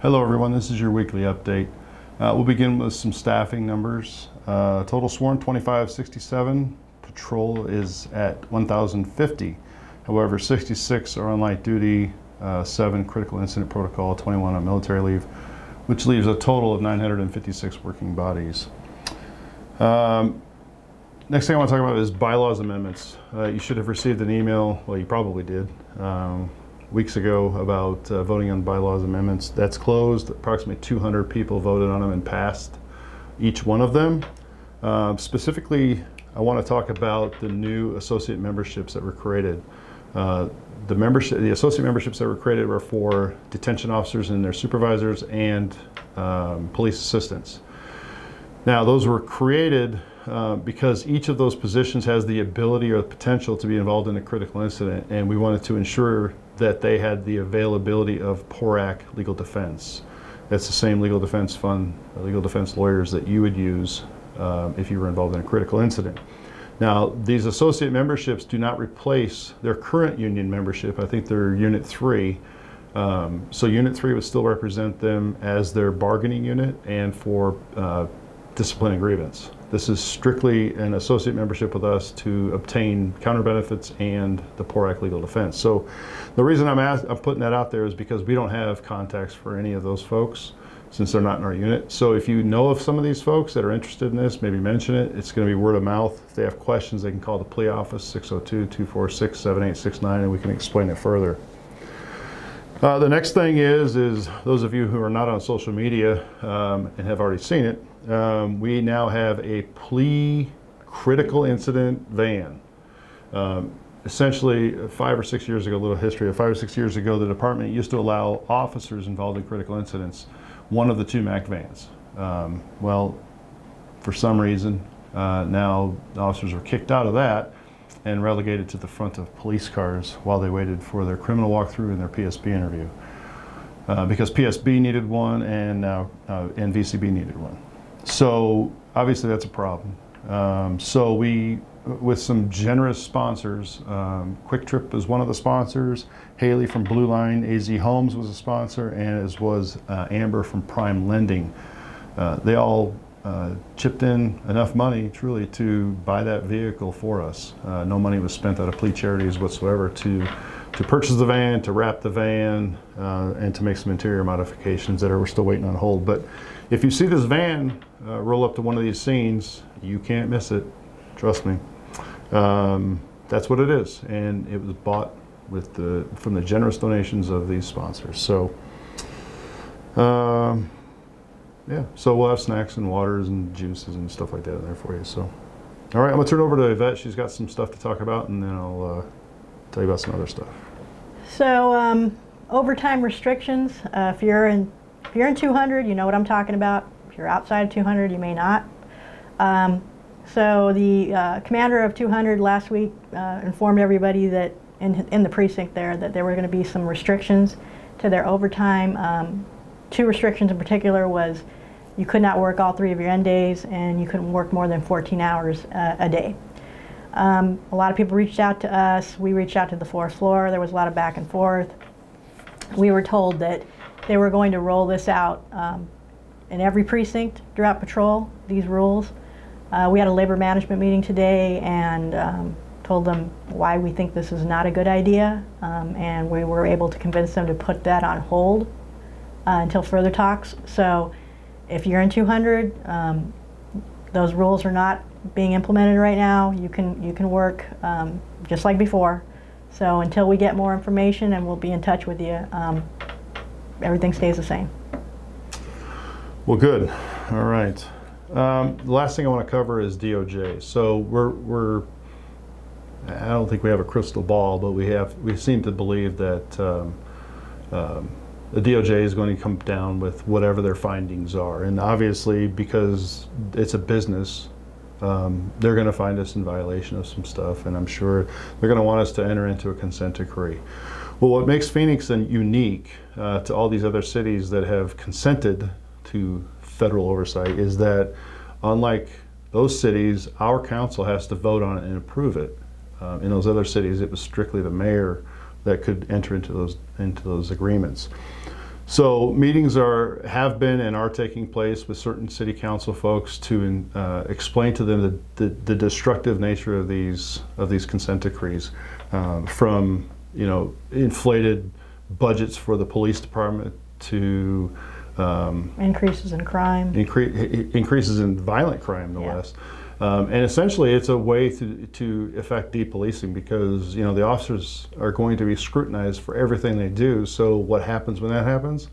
Hello everyone, this is your weekly update. We'll begin with some staffing numbers. Total sworn 2567, patrol is at 1,050. However, 66 are on light duty, 7 critical incident protocol, 21 on military leave, which leaves a total of 956 working bodies. Next thing I want to talk about is bylaws amendments. You should have received an email, well you probably did, weeks ago about voting on bylaws amendments. That's closed. Approximately 200 people voted on them and passed each one of them. Specifically, I want to talk about the new associate memberships that were created. The associate memberships that were created were for detention officers and their supervisors and police assistants. Now, those were created because each of those positions has the ability or the potential to be involved in a critical incident, and we wanted to ensure that they had the availability of PORAC legal defense. That's the same legal defense fund, legal defense lawyers that you would use if you were involved in a critical incident. Now, these associate memberships do not replace their current union membership. I think they're Unit 3. So Unit 3 would still represent them as their bargaining unit and for discipline and grievance. This is strictly an associate membership with us to obtain counter benefits and the PORAC legal defense. So the reason I'm putting that out there is because we don't have contacts for any of those folks since they're not in our unit. So if you know of some of these folks that are interested in this, maybe mention it. It's going to be word of mouth. If they have questions, they can call the plea office, 602-246-7869, and we can explain it further. The next thing is those of you who are not on social media and have already seen it, we now have a plea critical incident van. Essentially, 5 or 6 years ago, a little history, 5 or 6 years ago, the department used to allow officers involved in critical incidents one of the 2 MAC vans. Well, for some reason, now the officers were kicked out of that and relegated to the front of police cars while they waited for their criminal walkthrough and their PSB interview. Because PSB needed one and now VCB needed one. So obviously that's a problem. So we, with some generous sponsors, Quick Trip was one of the sponsors, Haley from Blue Line, AZ Homes was a sponsor, and as was Amber from Prime Lending. They all chipped in enough money truly to buy that vehicle for us. No money was spent out of plea charities whatsoever to purchase the van, to wrap the van, and to make some interior modifications that we're still waiting on hold. But if you see this van roll up to one of these scenes, you can't miss it. Trust me. That's what it is, and it was bought with from the generous donations of these sponsors. So, yeah. So we'll have snacks and waters and juices and stuff like that in there for you. So, all right, I'm gonna turn it over to Yvette. She's got some stuff to talk about, and then I'll tell you about some other stuff. So, overtime restrictions. If you're in 200, you know what I'm talking about. If you're outside of 200, you may not. So the commander of 200 last week informed everybody that in the precinct there that there were going to be some restrictions to their overtime. 2 restrictions in particular was you could not work all 3 of your end days and you couldn't work more than 14 hours a day. A lot of people reached out to us. We reached out to the 4th floor. There was a lot of back and forth. We were told that they were going to roll this out in every precinct throughout patrol, these rules. We had a labor management meeting today and told them why we think this is not a good idea, and we were able to convince them to put that on hold until further talks. So if you're in 200, those rules are not being implemented right now. You can work just like before. So until we get more information, and we'll be in touch with you, everything stays the same. Well, good. All right. The last thing I want to cover is DOJ. So I don't think we have a crystal ball, but we seem to believe that the DOJ is going to come down with whatever their findings are. And obviously, because it's a business, they're going to find us in violation of some stuff, and I'm sure they're going to want us to enter into a consent decree. Well, what makes Phoenix unique to all these other cities that have consented to federal oversight is that, unlike those cities, our council has to vote on it and approve it. In those other cities, it was strictly the mayor that could enter into those agreements. So meetings have been and are taking place with certain city council folks to explain to them the destructive nature of these consent decrees, from inflated budgets for the police department to increases in crime, increases in violent crime, no less. And essentially, it's a way to effect depolicing, because the officers are going to be scrutinized for everything they do. So what happens when that happens?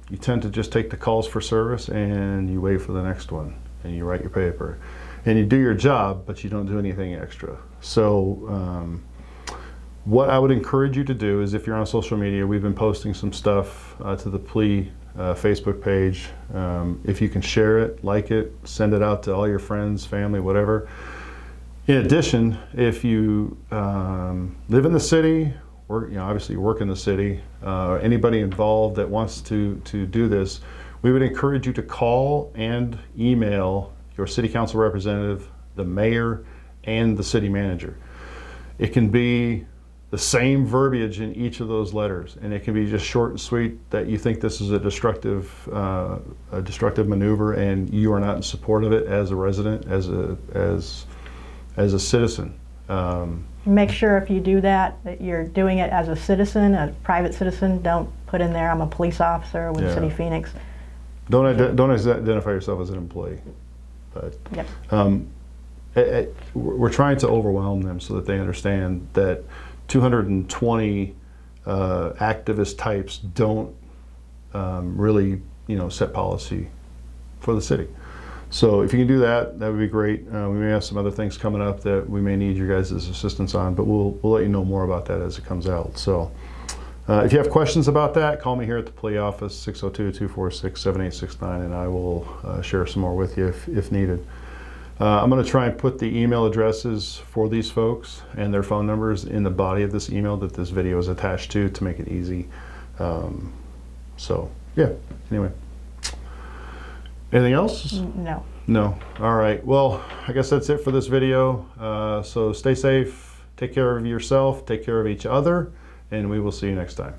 You tend to just take the calls for service and you wait for the next one, and you write your paper, and you do your job, but you don't do anything extra. So what I would encourage you to do is, if you're on social media, we've been posting some stuff to the plea Facebook page. If you can share it, like it, send it out to all your friends, family, whatever. In addition, if you live in the city, or obviously work in the city, or anybody involved that wants to do this, we would encourage you to call and email your city council representative, the mayor, and the city manager. It can be the same verbiage in each of those letters, and it can be just short and sweet that you think this is a destructive maneuver, and you are not in support of it as a resident, as a citizen. Make sure if you do that you're doing it as a citizen, a private citizen. Don't put in there, I'm a police officer with City of Phoenix. Don't identify yourself as an employee. But we're trying to overwhelm them so that they understand that 220 activist types don't really set policy for the city. So if you can do that, that would be great. We may have some other things coming up that we may need your guys' assistance on, but we'll let you know more about that as it comes out. So if you have questions about that, call me here at the plea office, 602-246-7869, and I will share some more with you if needed. I'm going to try and put the email addresses for these folks and their phone numbers in the body of this email that this video is attached to make it easy. So yeah, anyway. Anything else? No. No. All right. Well, I guess that's it for this video. So stay safe, take care of yourself, take care of each other, and we will see you next time.